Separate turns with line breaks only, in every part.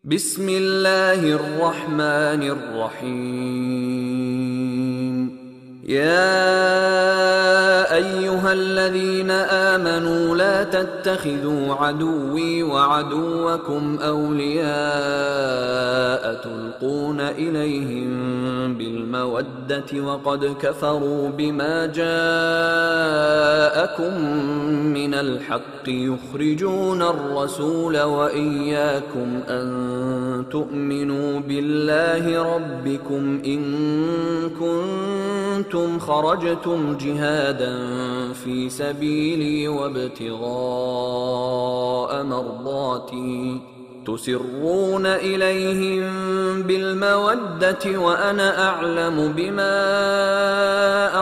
بسم الله الرحمن الرحيم. يا أيها الذين آمنوا لا تتخذوا عدوي وعدوكم أولياء تلقون إليهم بالمودة وقد كفروا بما جاءكم من الحق يخرجون الرسول وإياكم أن تؤمنوا بالله ربكم إن كنتم خرجتم جهادا في سبيلي وابتغاء مرضاتي تسرون إليهم بالمودة وأنا أعلم بما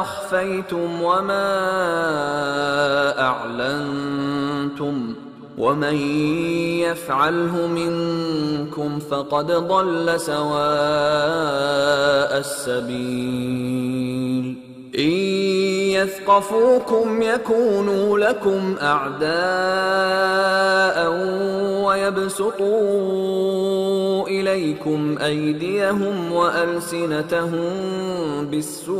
أخفيتم وما أعلنتم ومن يفعله منكم فقد ضل سواء السبيل. إن يثقفوكم يكونوا لكم أعداء ويبسطوا إليكم أيديهم وألسنتهم بالسوء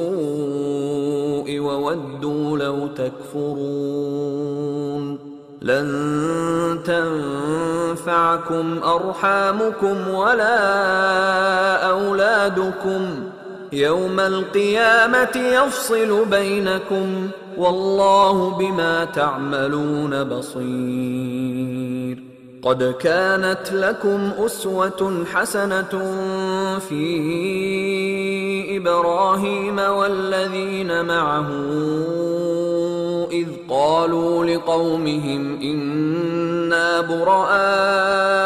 وودوا لو تكفرون. لن تنفعكم أرحامكم ولا أولادكم يوم القيامة يفصل بينكم والله بما تعملون بصير. قد كانت لكم أسوة حسنة في إبراهيم والذين معه إذ قالوا لقومهم إنا براء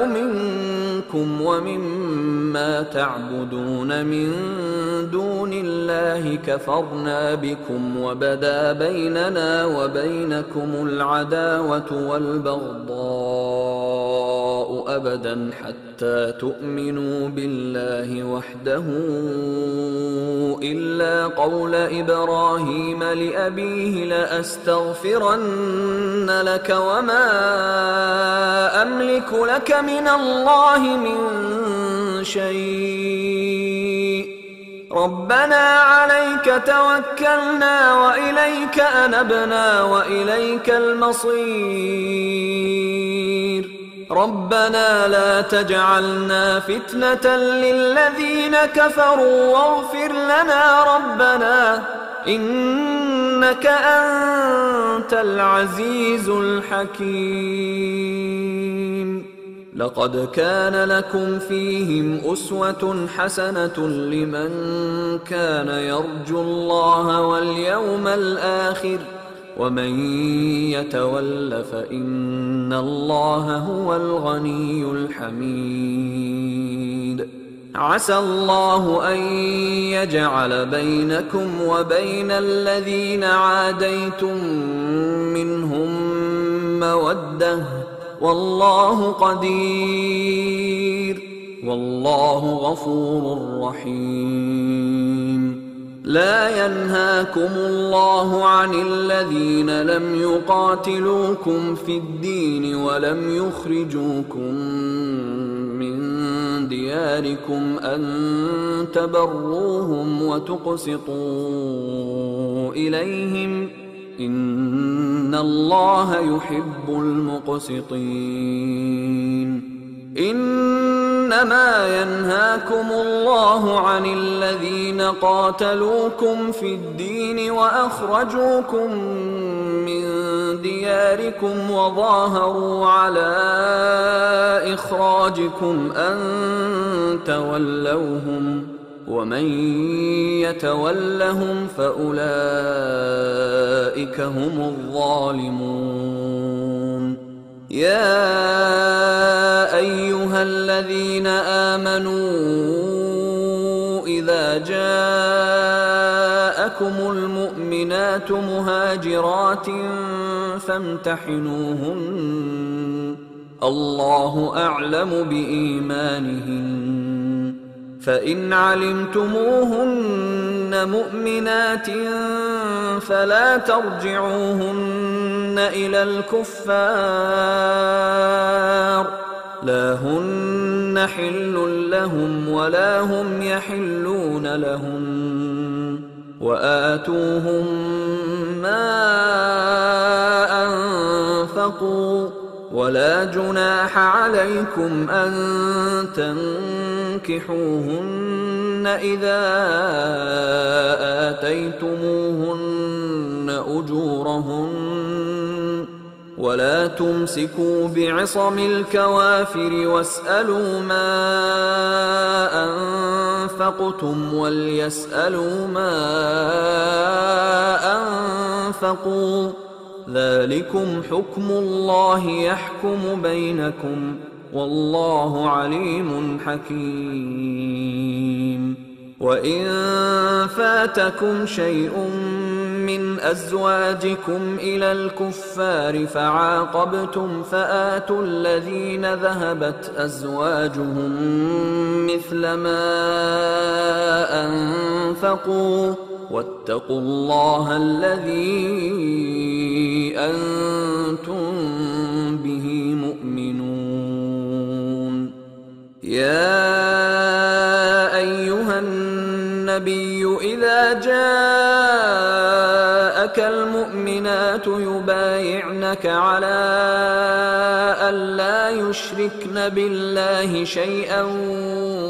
منكم ومما تعبدون من دون الله كفرنا بكم وبدا بيننا وبينكم العداوة والبغضاء أبدا حتى تؤمنوا بالله وحده إلا قول إبراهيم لأبيه لأستغفرن لك وما أملك لك من الله من شيء ربنا عليك توكلنا وإليك أنبنا وإليك المصير. ربنا لا تجعلنا فتنة للذين كفروا واغفر لنا ربنا إنك أنت العزيز الحكيم. لقد كان لكم فيهم أسوة حسنة لمن كان يرجو الله واليوم الآخر ومن يتول فإن الله هو الغني الحميد. عسى الله أن يجعل بينكم وبين الذين عاديتم منهم مودة والله قدير والله غفور رحيم. لا ينهاكم الله عن الذين لم يقاتلوكم في الدين ولم يخرجوكم من دياركم أن تبروهم وتقسطوا إليهم إن الله يحب المقسطين. إنما ينهاكم الله عن الذين قاتلوكم في الدين وأخرجوكم من دياركم وظاهروا على إخراجكم أن تولوهم ومن يتولهم فأولئك هم الظالمون. يا أيها الذين آمنوا إذا جاءكم المؤمنات مهاجرات فامتحنوهن الله أعلم بإيمانهن فإن علمتموهن مؤمنات فلا ترجعوهن إلى الكفار لا هن حل لهم ولا هم يحلون لهم وآتوهم ما أنفقوا ولا جناح عليكم أن تنكحوهن إذا آتيتموهن أجورهن ولا تمسكوا بعصم الكوافر واسألوا ما أنفقتم وليسألوا ما أنفقوا ذلكم حكم الله يحكم بينكم والله عليم حكيم. وإن فاتكم شيء من أزواجكم إلى الكفار فعاقبتم فآتوا الذين ذهبت أزواجهم مثل ما أنفقوا واتقوا الله الذي أنتم به مؤمنون. يا أيها النبي إذا جاءك المؤمنات يبايعنك على ألا يشركن بالله شيئا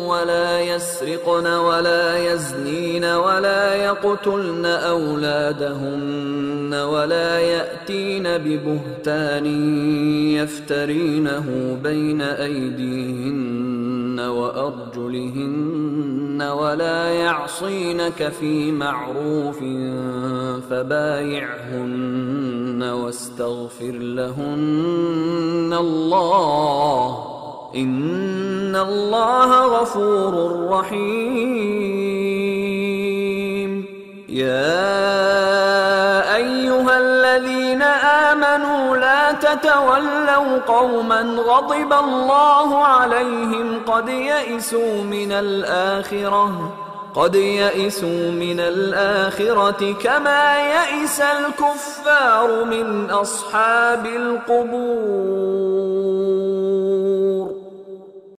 ولا يسرقن ولا يزنين ولا يقتلن أولادهن ولا يأتين ببهتان يفترينه بين أيديهن وأرجلهن ولا يعصينك في معروف فبايعهن واستغفر لهن الله إن الله غفور رحيم. يا أيها الذين آمنوا لا تتولوا قوما غضب الله عليهم قد يئسوا من الآخرة كما يئس الكفار من أصحاب القبور.